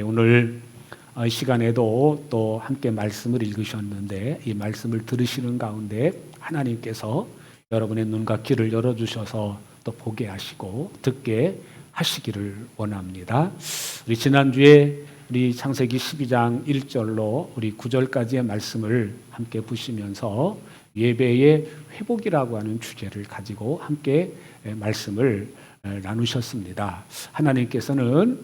오늘 시간에도 또 함께 말씀을 읽으셨는데 이 말씀을 들으시는 가운데 하나님께서 여러분의 눈과 귀를 열어주셔서 또 보게 하시고 듣게 하시기를 원합니다. 우리 지난주에 우리 창세기 12장 1절로 우리 9절까지의 말씀을 함께 보시면서 예배의 회복이라고 하는 주제를 가지고 함께 말씀을 나누셨습니다. 하나님께서는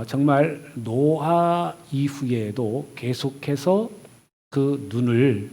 정말 노아 이후에도 계속해서 그 눈을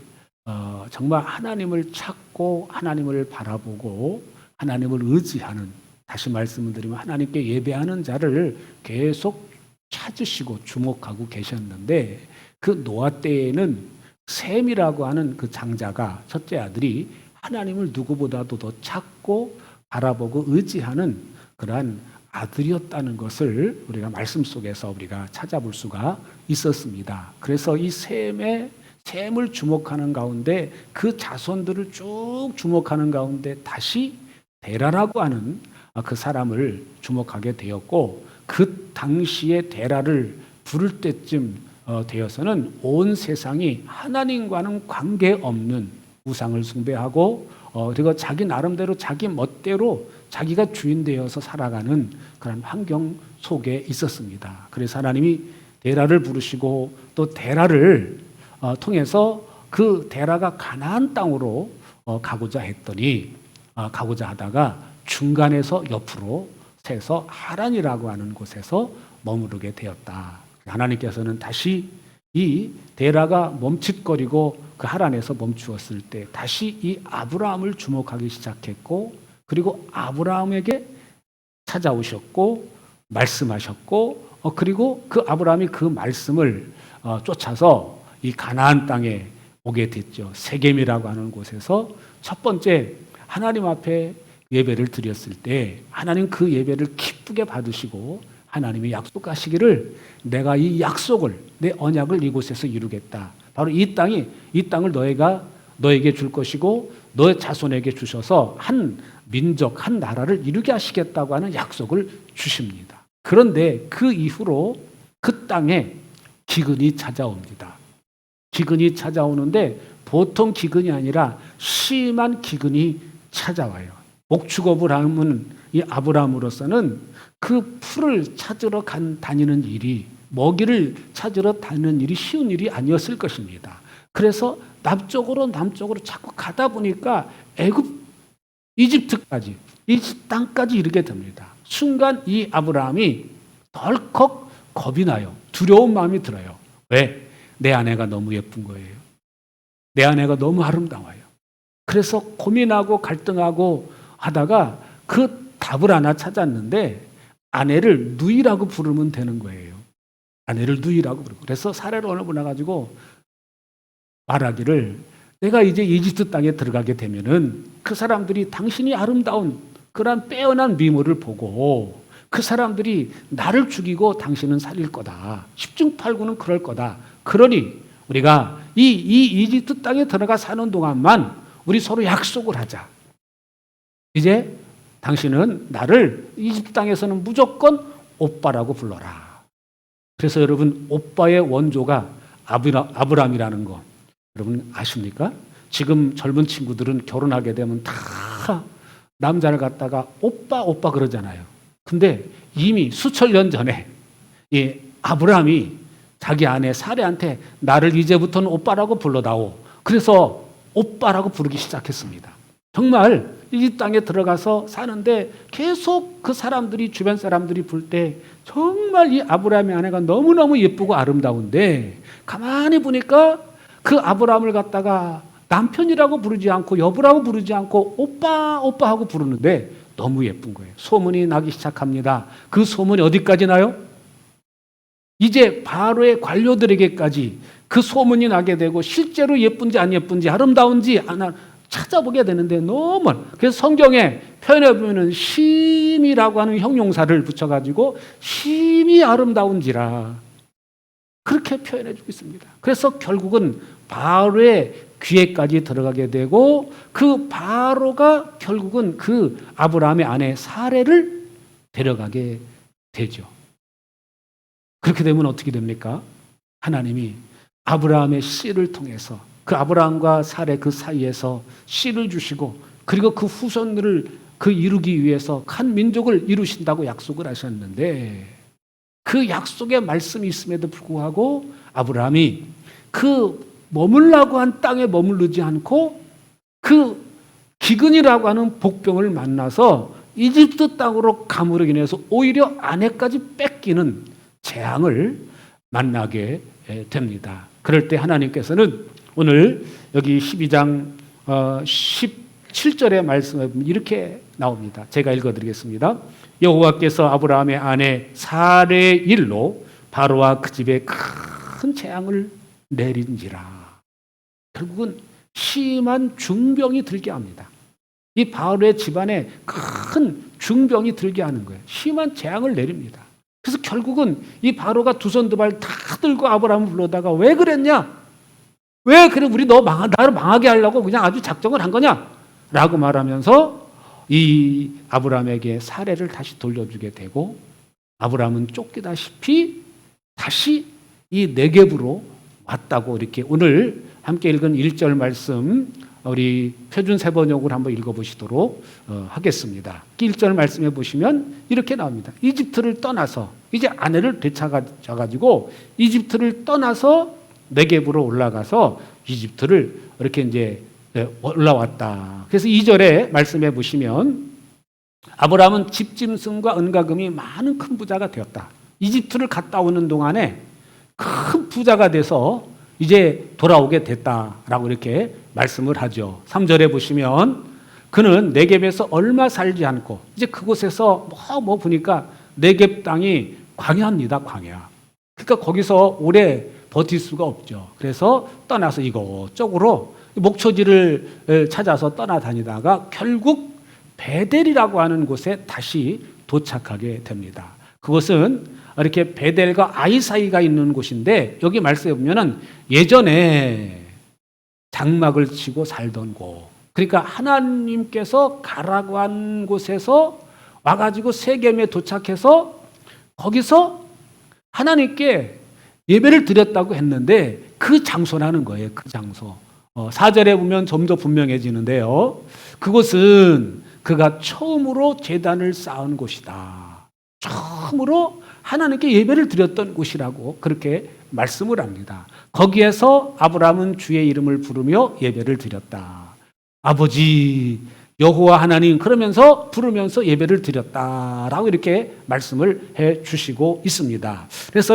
정말 하나님을 찾고 하나님을 바라보고 하나님을 의지하는, 다시 말씀을 드리면 하나님께 예배하는 자를 계속 찾으시고 주목하고 계셨는데, 그 노아 때에는 셈이라고 하는 그 장자가, 첫째 아들이 하나님을 누구보다도 더 찾고 바라보고 의지하는 그러한 아들이었다는 것을 우리가 말씀 속에서 우리가 찾아볼 수가 있었습니다. 그래서 이 셈을 주목하는 가운데, 그 자손들을 쭉 주목하는 가운데 다시 데라라고 하는 그 사람을 주목하게 되었고, 그 당시에 데라를 부를 때쯤 되어서는 온 세상이 하나님과는 관계없는 우상을 숭배하고 그리고 자기 나름대로 자기 멋대로 자기가 주인 되어서 살아가는 그런 환경 속에 있었습니다. 그래서 하나님이 데라를 부르시고 또 데라를 통해서 그 데라가 가나안 땅으로 가고자 했더니 가고자 하다가 중간에서 옆으로 새서 하란이라고 하는 곳에서 머무르게 되었다. 하나님께서는 다시 이 데라가 멈칫거리고 그 하란에서 멈추었을 때 다시 이 아브라함을 주목하기 시작했고, 그리고 아브라함에게 찾아오셨고 말씀하셨고, 그리고 그 아브라함이 그 말씀을 쫓아서 이 가나안 땅에 오게 됐죠. 세겜이라고 하는 곳에서 첫 번째 하나님 앞에 예배를 드렸을 때 하나님 그 예배를 기쁘게 받으시고 하나님이 약속하시기를 내가 이 약속을, 내 언약을 이곳에서 이루겠다. 바로 이 땅을 너에게 줄 것이고 너의 자손에게 주셔서 한 민족, 한 나라를 이루게 하시겠다고 하는 약속을 주십니다. 그런데 그 이후로 그 땅에 기근이 찾아옵니다. 기근이 찾아오는데 보통 기근이 아니라 심한 기근이 찾아와요. 목축업을 하는 이 아브라함으로서는 그 풀을 찾으러 다니는 일이, 먹이를 찾으러 다니는 일이 쉬운 일이 아니었을 것입니다. 그래서 남쪽으로 자꾸 가다 보니까 이집트까지, 이집트 땅까지 이르게 됩니다. 순간 이 아브라함이 덜컥 겁이 나요. 두려운 마음이 들어요. 왜? 내 아내가 너무 예쁜 거예요. 내 아내가 너무 아름다워요. 그래서 고민하고 갈등하고 하다가 그 답을 하나 찾았는데, 아내를 누이라고 부르면 되는 거예요. 아내를 누이라고 부르고. 그래서 사례를 어느 분 와가지고 말하기를, 내가 이제 이집트 땅에 들어가게 되면은 그 사람들이 당신이 아름다운 그런 빼어난 미모를 보고 그 사람들이 나를 죽이고 당신은 살릴 거다. 십중팔구는 그럴 거다. 그러니 우리가 이 이집트 땅에 들어가 사는 동안만 우리 서로 약속을 하자. 이제 당신은 나를 이집트 땅에서는 무조건 오빠라고 불러라. 그래서 여러분, 오빠의 원조가 아브라함이라는 거 여러분 아십니까? 지금 젊은 친구들은 결혼하게 되면 다 남자를 갖다가 오빠 그러잖아요. 근데 이미 수천 년 전에 이 아브라함이 자기 아내 사레한테 나를 이제부터는 오빠라고 불러다오. 그래서 오빠라고 부르기 시작했습니다. 정말 이 땅에 들어가서 사는데 계속 그 사람들이, 주변 사람들이 볼 때 정말 이 아브라함의 아내가 너무너무 예쁘고 아름다운데, 가만히 보니까 그 아브라함을 갖다가 남편이라고 부르지 않고 여보라고 부르지 않고 오빠 하고 부르는데 너무 예쁜 거예요. 소문이 나기 시작합니다. 그 소문이 어디까지 나요? 이제 바로의 관료들에게까지 그 소문이 나게 되고, 실제로 예쁜지 안 예쁜지 아름다운지 찾아보게 되는데 너무, 그래서 성경에 표현해 보면은 심이라고 하는 형용사를 붙여가지고 심이 아름다운지라 그렇게 표현해 주고 있습니다. 그래서 결국은 바로의 귀에까지 들어가게 되고, 그 바로가 결국은 그 아브라함의 아내 사레를 데려가게 되죠. 그렇게 되면 어떻게 됩니까? 하나님이 아브라함의 씨를 통해서 그 아브라함과 사례 그 사이에서 씨를 주시고 그리고 그 후손들을 그 이루기 위해서 한 민족을 이루신다고 약속을 하셨는데 그 약속의 말씀이 있음에도 불구하고 아브라함이 그 머물라고 한 땅에 머무르지 않고 그 기근이라고 하는 복병을 만나서 이집트 땅으로 가므로 인해서 오히려 아내까지 뺏기는 재앙을 만나게 됩니다. 그럴 때 하나님께서는 오늘 여기 12장 17절의 말씀에 보면 이렇게 나옵니다. 제가 읽어드리겠습니다. 여호와께서 아브라함의 아내 사레의 일로 바로와 그 집에 큰 재앙을 내린지라. 결국은 심한 중병이 들게 합니다. 이 바로의 집안에 큰 중병이 들게 하는 거예요. 심한 재앙을 내립니다. 그래서 결국은 이 바로가 두 손 두 발 다 들고 아브라함을 불러다가 왜 그랬냐? 왜 그래 우리 나를 망하게 하려고 그냥 아주 작정을 한 거냐? 라고 말하면서 이 아브라함에게 사례를 다시 돌려주게 되고 아브라함은 쫓기다시피 다시 이 네겝으로 왔다고 이렇게 오늘 함께 읽은 1절 말씀 우리 표준 세번역으로 한번 읽어보시도록 하겠습니다. 1절 말씀해 보시면 이렇게 나옵니다. 이집트를 떠나서 이제 아내를 되찾아가지고 이집트를 떠나서 네겝으로 올라가서 이집트를 이렇게 이제 올라왔다. 그래서 2절에 말씀해 보시면 아브라함은 집짐승과 은가금이 많은 큰 부자가 되었다. 이집트를 갔다 오는 동안에 큰 부자가 돼서 이제 돌아오게 됐다라고 이렇게 말씀을 하죠. 3절에 보시면 그는 네겝에서 얼마 살지 않고 이제 그곳에서 뭐 보니까 네겝 땅이 광야입니다. 광야. 그러니까 거기서 오래 버틸 수가 없죠. 그래서 떠나서 이곳저곳으로 목초지를 찾아서 떠나다니다가 결국 베델이라고 하는 곳에 다시 도착하게 됩니다. 그것은 이렇게 베델과 아이 사이가 있는 곳인데 여기 말씀해 보면은 예전에 장막을 치고 살던 곳. 그러니까 하나님께서 가라고 한 곳에서 와가지고 세겜에 도착해서 거기서 하나님께 예배를 드렸다고 했는데 그 장소라는 거예요. 그 장소. 4절에 보면 좀 더 분명해지는데요. 그곳은 그가 처음으로 제단을 쌓은 곳이다. 처음으로 하나님께 예배를 드렸던 곳이라고 그렇게 말씀을 합니다. 거기에서 아브라함은 주의 이름을 부르며 예배를 드렸다. 아버지 여호와 하나님 그러면서 부르면서 예배를 드렸다라고 이렇게 말씀을 해 주시고 있습니다. 그래서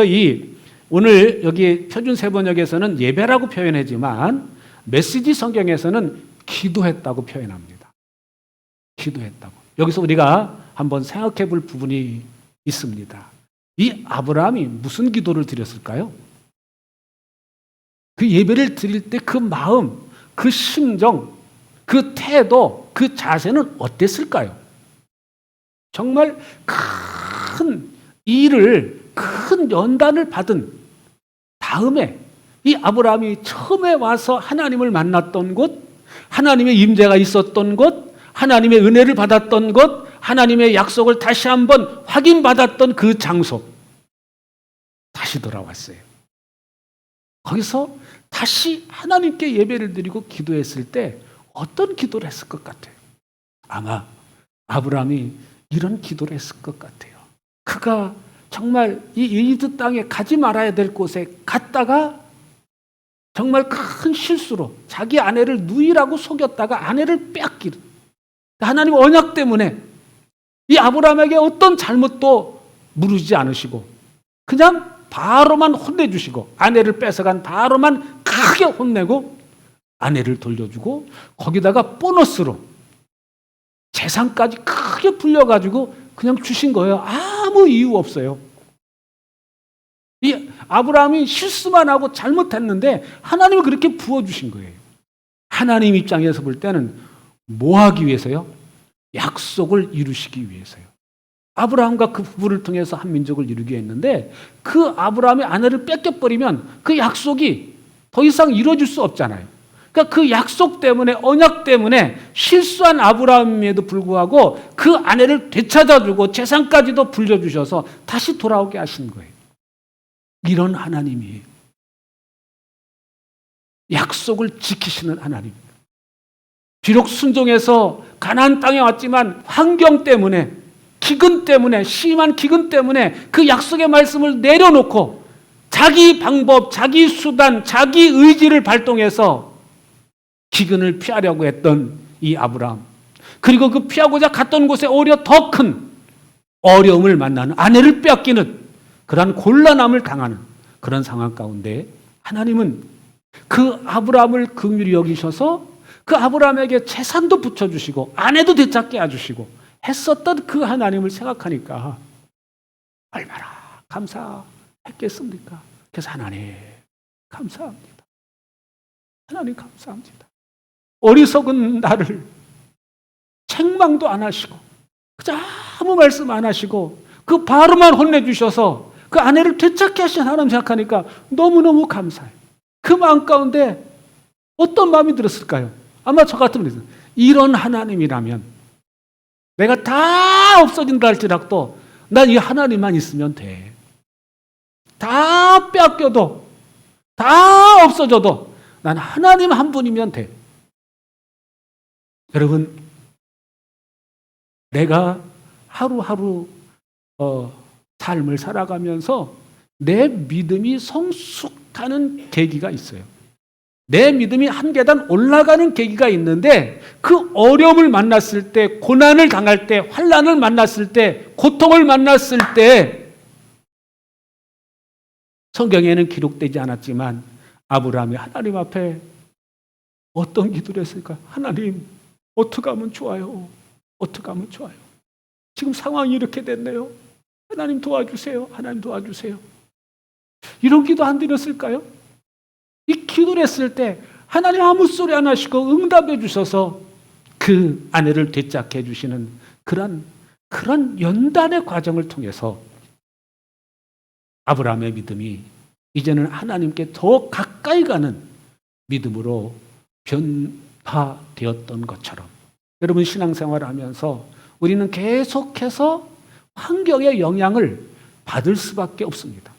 오늘 여기 표준 세번역에서는 예배라고 표현하지만 메시지 성경에서는 기도했다고 표현합니다. 기도했다고. 여기서 우리가 한번 생각해 볼 부분이 있습니다. 이 아브라함이 무슨 기도를 드렸을까요? 그 예배를 드릴 때 그 마음, 그 심정, 그 태도, 그 자세는 어땠을까요? 정말 큰 일을, 큰 연단을 받은 다음에 이 아브라함이 처음에 와서 하나님을 만났던 곳, 하나님의 임재가 있었던 곳, 하나님의 은혜를 받았던 곳, 하나님의 약속을 다시 한번 확인받았던 그 장소 다시 돌아왔어요. 거기서 다시 하나님께 예배를 드리고 기도했을 때 어떤 기도를 했을 것 같아요? 아마 아브라함이 이런 기도를 했을 것 같아요. 그가 정말 이 이집트 땅에 가지 말아야 될 곳에 갔다가 정말 큰 실수로 자기 아내를 누이라고 속였다가 아내를 빼앗기는 하나님 언약 때문에 이 아브라함에게 어떤 잘못도 물으지 않으시고 그냥 바로만 혼내주시고 아내를 뺏어간 바로만 크게 혼내고 아내를 돌려주고 거기다가 보너스로 재산까지 크게 불려가지고 그냥 주신 거예요. 아무 이유 없어요. 이 아브라함이 실수만 하고 잘못했는데 하나님이 그렇게 부어주신 거예요. 하나님 입장에서 볼 때는 뭐 하기 위해서요? 약속을 이루시기 위해서요. 아브라함과 그 부부를 통해서 한 민족을 이루게 했는데 그 아브라함의 아내를 뺏겨버리면 그 약속이 더 이상 이루어질 수 없잖아요. 그러니까 그 약속 때문에 언약 때문에 실수한 아브라함에도 불구하고 그 아내를 되찾아주고 재산까지도 불려주셔서 다시 돌아오게 하신 거예요. 이런 하나님이 약속을 지키시는 하나님입니다. 비록 순종해서 가나안 땅에 왔지만 환경 때문에, 기근 때문에, 심한 기근 때문에 그 약속의 말씀을 내려놓고 자기 방법, 자기 수단, 자기 의지를 발동해서 기근을 피하려고 했던 이 아브라함, 그리고 그 피하고자 갔던 곳에 오히려 더 큰 어려움을 만나는, 아내를 빼앗기는 그러한 곤란함을 당하는 그런 상황 가운데 하나님은 그 아브라함을 긍휼히 여기셔서 그 아브라함에게 재산도 붙여주시고 아내도 되찾게 해주시고 했었던 그 하나님을 생각하니까 얼마나 감사했겠습니까? 그래서 하나님 감사합니다. 하나님 감사합니다. 어리석은 나를 책망도 안 하시고 그저 아무 말씀 안 하시고 그 바로만 혼내주셔서 그 아내를 되찾게 하신 하나님 생각하니까 너무너무 감사해요. 그 마음 가운데 어떤 마음이 들었을까요? 아마 저 같으면 이런 하나님이라면 내가 다 없어진다 할지라도 난 이 하나님만 있으면 돼. 다 빼앗겨도 다 없어져도 난 하나님 한 분이면 돼. 여러분, 내가 하루하루 삶을 살아가면서 내 믿음이 성숙하는 계기가 있어요. 내 믿음이 한 계단 올라가는 계기가 있는데 그 어려움을 만났을 때, 고난을 당할 때, 환난을 만났을 때, 고통을 만났을 때 성경에는 기록되지 않았지만 아브라함이 하나님 앞에 어떤 기도를 했을까? 하나님, 어떻게 하면 좋아요? 어떻게 하면 좋아요? 지금 상황이 이렇게 됐네요. 하나님 도와주세요. 하나님 도와주세요. 이런 기도 안 드렸을까요? 이 기도를 했을 때 하나님 아무 소리 안 하시고 응답해 주셔서 그 아내를 되찾게 해주시는 그런 연단의 과정을 통해서 아브라함의 믿음이 이제는 하나님께 더 가까이 가는 믿음으로 변화되었던 것처럼 여러분 신앙생활을 하면서 우리는 계속해서 환경의 영향을 받을 수밖에 없습니다.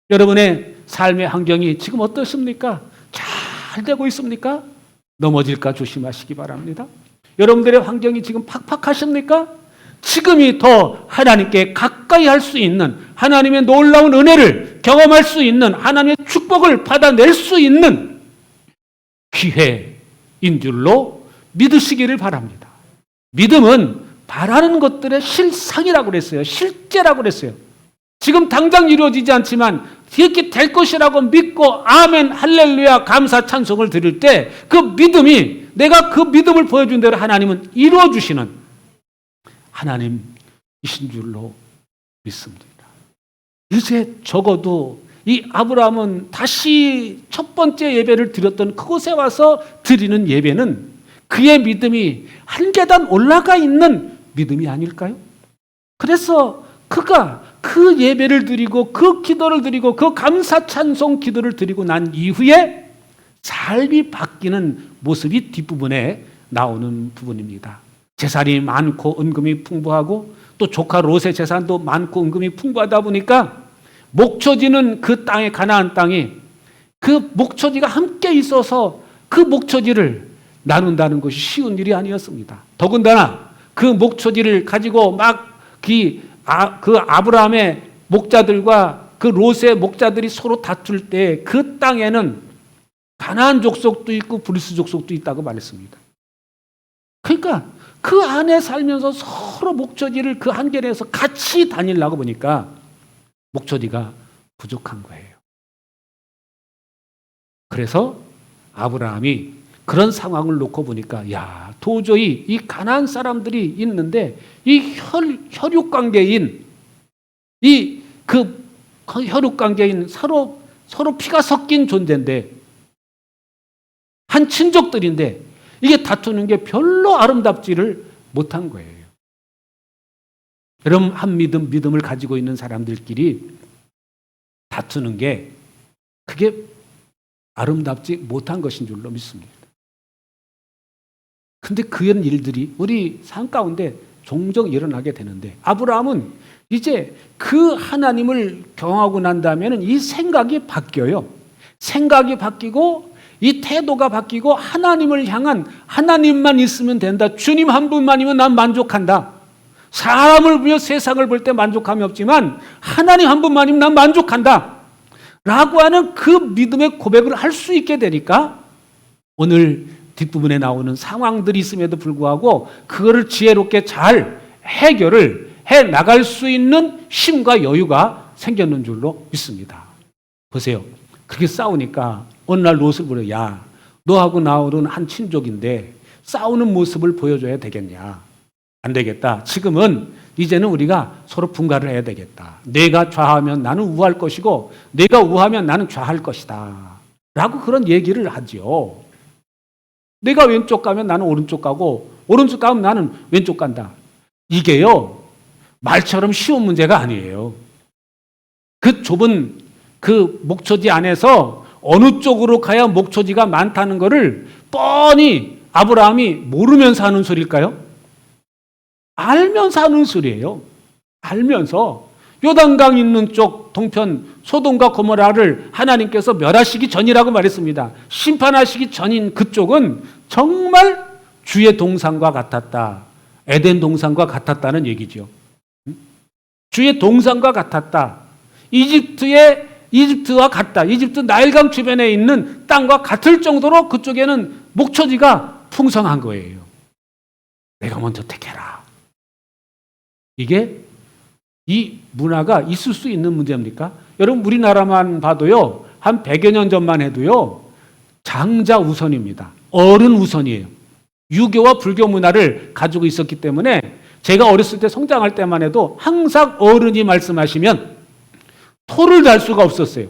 여러분의 삶의 환경이 지금 어떻습니까? 잘 되고 있습니까? 넘어질까 조심하시기 바랍니다. 여러분들의 환경이 지금 팍팍하십니까? 지금이 더 하나님께 가까이 할 수 있는, 하나님의 놀라운 은혜를 경험할 수 있는, 하나님의 축복을 받아낼 수 있는 기회인 줄로 믿으시기를 바랍니다. 믿음은 바라는 것들의 실상이라고 그랬어요. 실제라고 그랬어요. 지금 당장 이루어지지 않지만 이렇게 될 것이라고 믿고 아멘 할렐루야 감사 찬송을 드릴 때 그 믿음이, 내가 그 믿음을 보여준 대로 하나님은 이루어주시는 하나님이신 줄로 믿습니다. 이제 적어도 이 아브라함은 다시 첫 번째 예배를 드렸던 그곳에 와서 드리는 예배는 그의 믿음이 한 계단 올라가 있는 믿음이 아닐까요? 그래서 그가 그 예배를 드리고 그 기도를 드리고 그 감사 찬송 기도를 드리고 난 이후에 삶이 바뀌는 모습이 뒷부분에 나오는 부분입니다. 재산이 많고 은금이 풍부하고 또 조카 롯의 재산도 많고 은금이 풍부하다 보니까 목초지는 그 땅에, 가나안 땅이 그 목초지가 함께 있어서 그 목초지를 나눈다는 것이 쉬운 일이 아니었습니다. 더군다나 그 목초지를 가지고 막 그 아브라함의 목자들과 그 롯의 목자들이 서로 다툴 때 그 땅에는 가나안 족속도 있고 브리스 족속도 있다고 말했습니다. 그러니까 그 안에 살면서 서로 목초지를 그 한계에서 같이 다니려고 보니까 목초지가 부족한 거예요. 그래서 아브라함이 그런 상황을 놓고 보니까 야, 도저히 이 가나안 사람들이 있는데 이 혈육 관계인 혈육 관계인 서로 피가 섞인 존재인데 한 친족들인데 이게 다투는 게 별로 아름답지를 못한 거예요. 여러분, 한 믿음을 가지고 있는 사람들끼리 다투는 게 그게 아름답지 못한 것인 줄로 믿습니다. 근데 그런 일들이 우리 삶 가운데 종종 일어나게 되는데 아브라함은 이제 그 하나님을 경험하고 난 다음에는 이 생각이 바뀌어요. 생각이 바뀌고 이 태도가 바뀌고 하나님을 향한 하나님만 있으면 된다. 주님 한 분만이면 난 만족한다. 사람을 보며 세상을 볼 때 만족함이 없지만 하나님 한 분만이면 난 만족한다. 라고 하는 그 믿음의 고백을 할 수 있게 되니까 오늘 뒷부분에 나오는 상황들이 있음에도 불구하고 그거를 지혜롭게 잘 해결을 해 나갈 수 있는 힘과 여유가 생겼는 줄로 믿습니다. 보세요. 그렇게 싸우니까 어느 날 롯을 부려, 야, 너하고 나울은 한 친족인데 싸우는 모습을 보여줘야 되겠냐? 안 되겠다. 지금은 이제는 우리가 서로 분가를 해야 되겠다. 내가 좌하면 나는 우할 것이고 내가 우하면 나는 좌할 것이다. 라고 그런 얘기를 하지요. 내가 왼쪽 가면 나는 오른쪽 가고 오른쪽 가면 나는 왼쪽 간다. 이게요, 말처럼 쉬운 문제가 아니에요. 그 좁은 그 목초지 안에서 어느 쪽으로 가야 목초지가 많다는 것을 뻔히 아브라함이 모르면서 하는 소리일까요? 알면서 하는 소리예요. 알면서 요단강 있는 쪽 동편 소돔과 고모라를 하나님께서 멸하시기 전이라고 말했습니다. 심판하시기 전인 그쪽은 정말 주의 동산과 같았다. 에덴 동산과 같았다는 얘기죠. 주의 동산과 같았다. 이집트와 같다. 이집트 나일강 주변에 있는 땅과 같을 정도로 그쪽에는 목초지가 풍성한 거예요. 내가 먼저 택해라. 이게 이 문화가 있을 수 있는 문제입니까? 여러분 우리나라만 봐도요. 한 100여 년 전만 해도요. 장자 우선입니다. 어른 우선이에요. 유교와 불교 문화를 가지고 있었기 때문에 제가 어렸을 때 성장할 때만 해도 항상 어른이 말씀하시면 토를 달 수가 없었어요.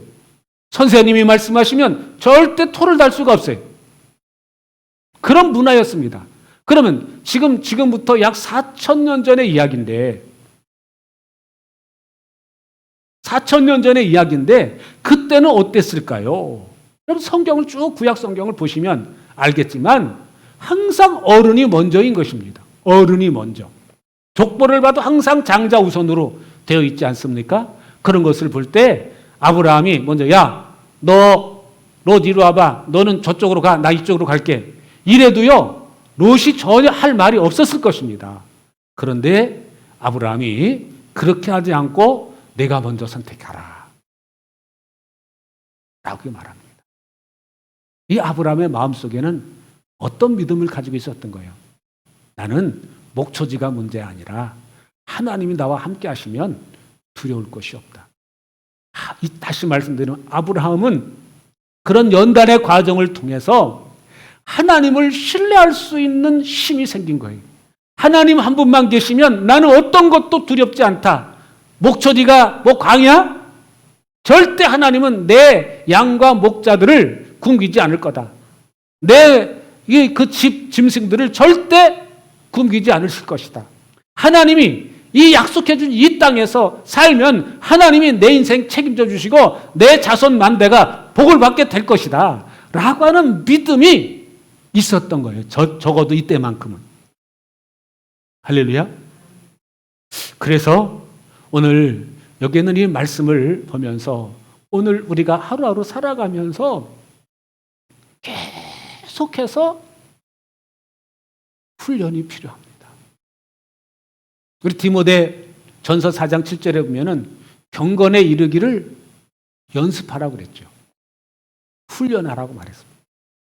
선생님이 말씀하시면 절대 토를 달 수가 없어요. 그런 문화였습니다. 그러면 지금부터 약 4,000년 전의 이야기인데 4,000년 전의 이야기인데 그때는 어땠을까요? 여러분 성경을 쭉 구약 성경을 보시면 알겠지만 항상 어른이 먼저인 것입니다. 어른이 먼저. 족보를 봐도 항상 장자 우선으로 되어 있지 않습니까? 그런 것을 볼 때 아브라함이 먼저 야, 너 이리 와봐. 너는 저쪽으로 가. 나 이쪽으로 갈게. 이래도요. 롯이 전혀 할 말이 없었을 것입니다. 그런데 아브라함이 그렇게 하지 않고 내가 먼저 선택하라. 라고 말합니다. 이 아브라함의 마음속에는 어떤 믿음을 가지고 있었던 거예요? 나는 목초지가 문제 아니라 하나님이 나와 함께 하시면 두려울 것이 없다. 다시 말씀드리면 아브라함은 그런 연단의 과정을 통해서 하나님을 신뢰할 수 있는 힘이 생긴 거예요. 하나님 한 분만 계시면 나는 어떤 것도 두렵지 않다. 목초지가 광이야? 절대 하나님은 내 양과 목자들을 굶기지 않을 거다. 내 그 짐승들을 절대 굶기지 않으실 것이다. 하나님이 이 약속해 준 이 땅에서 살면 하나님이 내 인생 책임져 주시고 내 자손 만대가 복을 받게 될 것이다. 라고 하는 믿음이 있었던 거예요. 적어도 이때만큼은. 할렐루야. 그래서 오늘 여기에는 이 말씀을 보면서 오늘 우리가 하루하루 살아가면서 계속해서 훈련이 필요합니다. 우리 디모데 전서 4장 7절에 보면은 경건에 이르기를 연습하라고 그랬죠. 훈련하라고 말했습니다.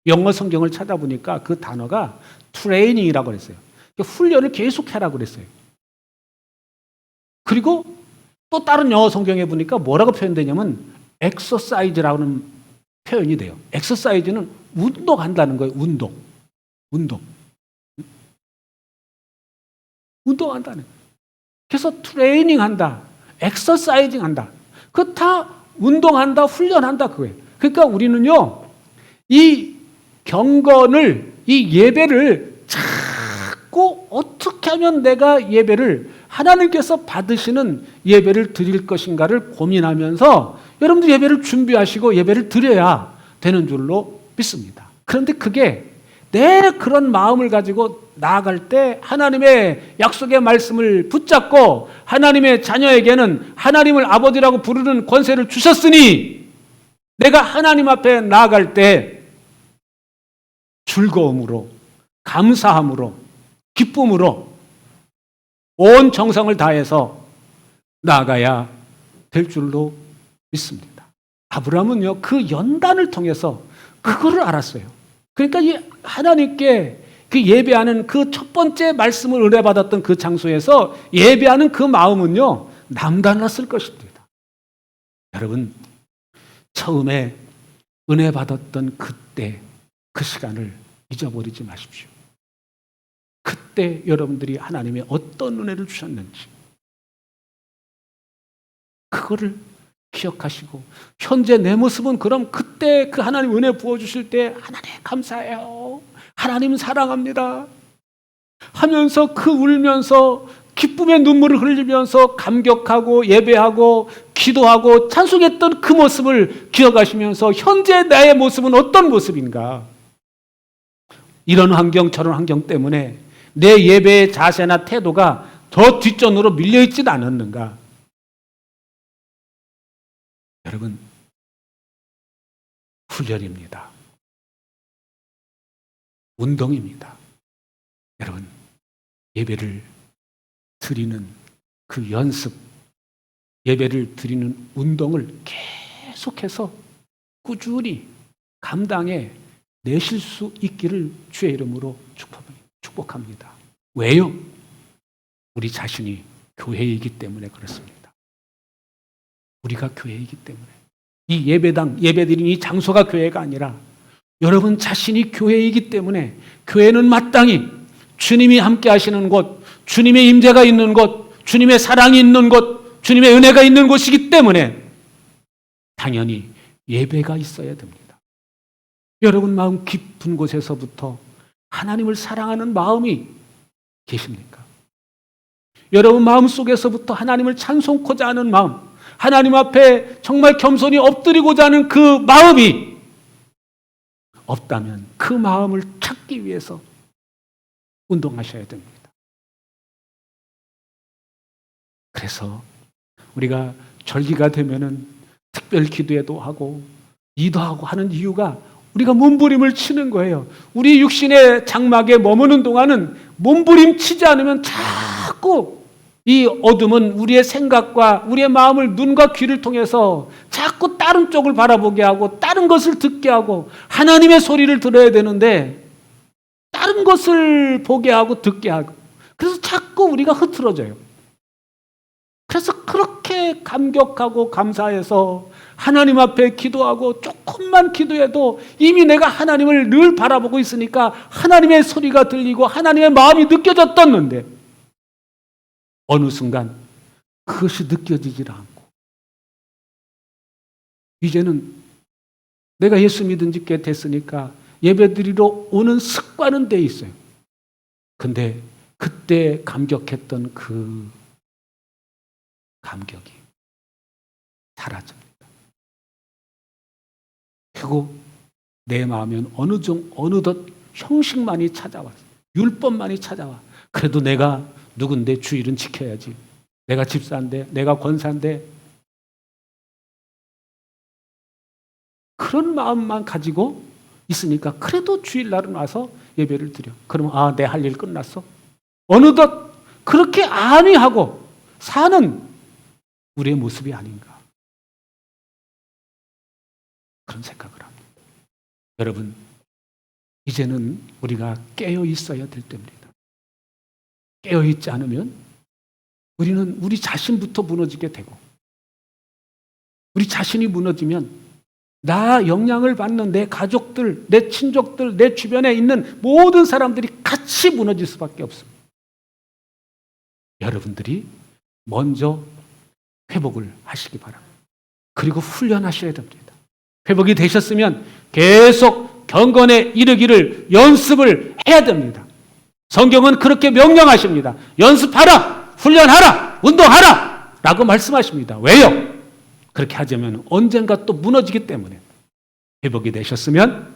영어 성경을 찾아보니까 그 단어가 트레이닝이라고 그랬어요. 훈련을 계속하라고 그랬어요. 그리고 또 다른 영어 성경에 보니까 뭐라고 표현되냐면 엑서사이즈라는 표현이 돼요. 엑서사이즈는 운동한다는 거예요. 운동한다는 거예요. 그래서 트레이닝한다, 엑서사이징한다. 그 다 운동한다, 훈련한다 그거예요. 그러니까 우리는요, 이 경건을, 이 예배를 자꾸 어떻게 하면 내가 예배를 하나님께서 받으시는 예배를 드릴 것인가를 고민하면서 여러분들 예배를 준비하시고 예배를 드려야 되는 줄로 믿습니다. 그런데 그게 내 그런 마음을 가지고 나아갈 때 하나님의 약속의 말씀을 붙잡고 하나님의 자녀에게는 하나님을 아버지라고 부르는 권세를 주셨으니 내가 하나님 앞에 나아갈 때 즐거움으로, 감사함으로, 기쁨으로 온 정성을 다해서 나아가야 될 줄로 믿습니다. 아브라함은요, 그 연단을 통해서 그거를 알았어요. 그러니까 이 하나님께 그 예배하는 그 첫 번째 말씀을 은혜받았던 그 장소에서 예배하는 그 마음은요, 남달랐을 것입니다. 여러분, 처음에 은혜받았던 그때, 그 시간을 잊어버리지 마십시오. 그때 여러분들이 하나님의 어떤 은혜를 주셨는지 그거를 기억하시고, 현재 내 모습은 그럼 그때 그 하나님 은혜 부어주실 때 하나님 감사해요, 하나님 사랑합니다 하면서 그 울면서 기쁨의 눈물을 흘리면서 감격하고 예배하고 기도하고 찬송했던 그 모습을 기억하시면서 현재 나의 모습은 어떤 모습인가, 이런 환경 저런 환경 때문에 내 예배의 자세나 태도가 더 뒷전으로 밀려있지는 않았는가. 여러분, 훈련입니다. 운동입니다. 여러분, 예배를 드리는 그 연습, 예배를 드리는 운동을 계속해서 꾸준히 감당해 내실 수 있기를 주의 이름으로 축복합니다. 왜요? 우리 자신이 교회이기 때문에 그렇습니다. 우리가 교회이기 때문에. 이 예배당, 예배드리는 이 장소가 교회가 아니라 여러분 자신이 교회이기 때문에, 교회는 마땅히 주님이 함께 하시는 곳, 주님의 임재가 있는 곳, 주님의 사랑이 있는 곳, 주님의 은혜가 있는 곳이기 때문에 당연히 예배가 있어야 됩니다. 여러분 마음 깊은 곳에서부터 하나님을 사랑하는 마음이 계십니까? 여러분 마음 속에서부터 하나님을 찬송코자 하는 마음, 하나님 앞에 정말 겸손히 엎드리고자 하는 그 마음이 없다면 그 마음을 찾기 위해서 운동하셔야 됩니다. 그래서 우리가 절기가 되면은 특별 기도회도 하고 이도하고 하는 이유가 우리가 몸부림을 치는 거예요. 우리 육신의 장막에 머무는 동안은 몸부림 치지 않으면 자꾸 이 어둠은 우리의 생각과 우리의 마음을 눈과 귀를 통해서 자꾸 다른 쪽을 바라보게 하고 다른 것을 듣게 하고, 하나님의 소리를 들어야 되는데 다른 것을 보게 하고 듣게 하고, 그래서 자꾸 우리가 흐트러져요. 그래서 그렇게 감격하고 감사해서 하나님 앞에 기도하고 조금만 기도해도 이미 내가 하나님을 늘 바라보고 있으니까 하나님의 소리가 들리고 하나님의 마음이 느껴졌었는데 어느 순간 그것이 느껴지질 않고 이제는 내가 예수 믿은 지 꽤 됐으니까 예배드리러 오는 습관은 돼 있어요. 근데 그때 감격했던 그 감격이 사라집니다. 그리고 내 마음엔 어느덧 형식만이 찾아왔어요. 율법만이 찾아와. 그래도 내가 누군데 주일은 지켜야지. 내가 집사인데, 내가 권사인데. 그런 마음만 가지고 있으니까 그래도 주일날은 와서 예배를 드려. 그러면 내 할 일 끝났어? 어느덧 그렇게 안위하고 사는 우리의 모습이 아닌가, 그런 생각을 합니다. 여러분, 이제는 우리가 깨어 있어야 될 때입니다. 깨어 있지 않으면 우리는 우리 자신부터 무너지게 되고, 우리 자신이 무너지면 나 영향을 받는 내 가족들, 내 친족들, 내 주변에 있는 모든 사람들이 같이 무너질 수밖에 없습니다. 여러분들이 먼저 회복을 하시기 바랍니다. 그리고 훈련하셔야 됩니다. 회복이 되셨으면 계속 경건에 이르기를 연습을 해야 됩니다. 성경은 그렇게 명령하십니다. 연습하라, 훈련하라, 운동하라 라고 말씀하십니다. 왜요? 그렇게 하자면 언젠가 또 무너지기 때문에. 회복이 되셨으면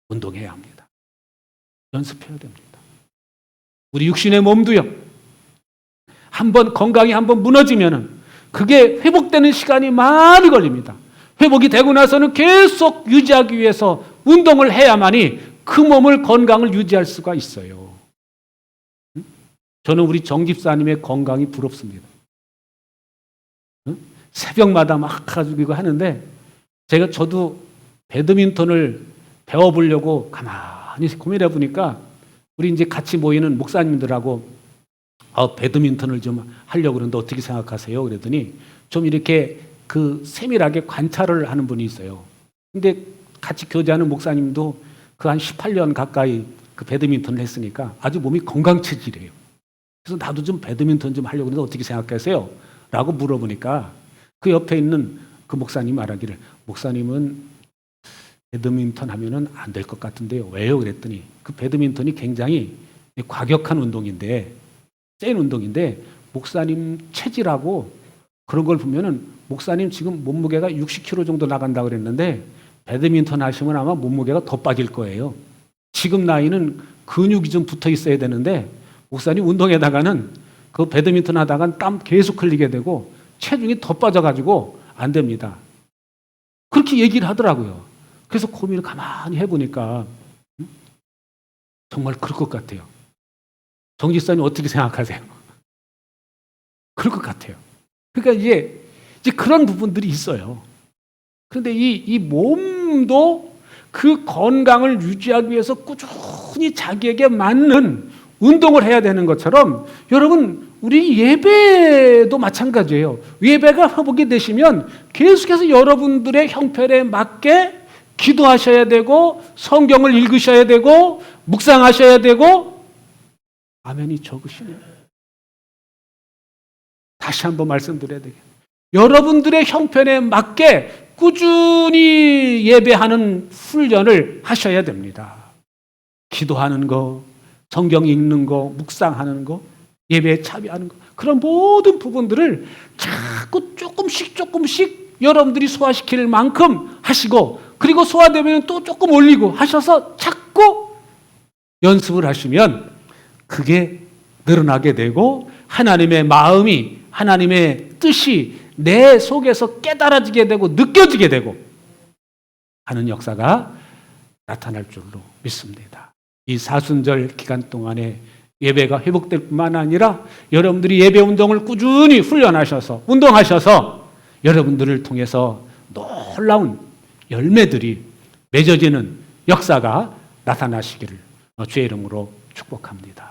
운동해야 합니다. 연습해야 됩니다. 우리 육신의 몸도요. 한번 건강이 한번 무너지면은 그게 회복되는 시간이 많이 걸립니다. 회복이 되고 나서는 계속 유지하기 위해서 운동을 해야만이 그 몸을 건강을 유지할 수가 있어요. 저는 우리 정 집사님의 건강이 부럽습니다. 새벽마다 막 가지고 이거 하는데 저도 배드민턴을 배워보려고 가만히 고민해 보니까 우리 이제 같이 모이는 목사님들하고 배드민턴을 좀 하려고 그러는데 어떻게 생각하세요? 그랬더니 좀 이렇게 그 세밀하게 관찰을 하는 분이 있어요. 근데 같이 교제하는 목사님도 그 한 18년 가까이 그 배드민턴을 했으니까 아주 몸이 건강 체질이에요. 그래서 나도 좀 배드민턴 좀 하려고 그러는데 어떻게 생각하세요? 라고 물어보니까 그 옆에 있는 그 목사님이 말하기를 목사님은 배드민턴 하면은 안 될 것 같은데요. 왜요? 그랬더니 그 배드민턴이 굉장히 과격한 운동인데 센 운동인데 목사님 체질하고 그런 걸 보면은 목사님 지금 몸무게가 60kg 정도 나간다고 그랬는데 배드민턴 하시면 아마 몸무게가 더 빠질 거예요. 지금 나이는 근육이 좀 붙어 있어야 되는데 목사님 운동에다가는 그 배드민턴 하다간 땀 계속 흘리게 되고 체중이 더 빠져가지고 안 됩니다. 그렇게 얘기를 하더라고요. 그래서 고민을 가만히 해보니까 정말 그럴 것 같아요. 정 집사님 어떻게 생각하세요? 그럴 것 같아요. 그러니까 이제 그런 부분들이 있어요. 그런데 이 몸도 그 건강을 유지하기 위해서 꾸준히 자기에게 맞는 운동을 해야 되는 것처럼 여러분 우리 예배도 마찬가지예요. 예배가 회복이 되시면 계속해서 여러분들의 형편에 맞게 기도하셔야 되고 성경을 읽으셔야 되고 묵상하셔야 되고 아멘이 적으시네요. 다시 한번 말씀드려야 되겠네요. 여러분들의 형편에 맞게 꾸준히 예배하는 훈련을 하셔야 됩니다. 기도하는 거, 성경 읽는 거, 묵상하는 거, 예배에 참여하는 거 그런 모든 부분들을 자꾸 조금씩 여러분들이 소화시킬 만큼 하시고 그리고 소화되면 또 조금 올리고 하셔서 자꾸 연습을 하시면 그게 늘어나게 되고 하나님의 마음이 하나님의 뜻이 내 속에서 깨달아지게 되고 느껴지게 되고 하는 역사가 나타날 줄로 믿습니다. 이 사순절 기간 동안에 예배가 회복될 뿐만 아니라 여러분들이 예배 운동을 꾸준히 훈련하셔서 운동하셔서 여러분들을 통해서 놀라운 열매들이 맺어지는 역사가 나타나시기를 주의 이름으로 축복합니다.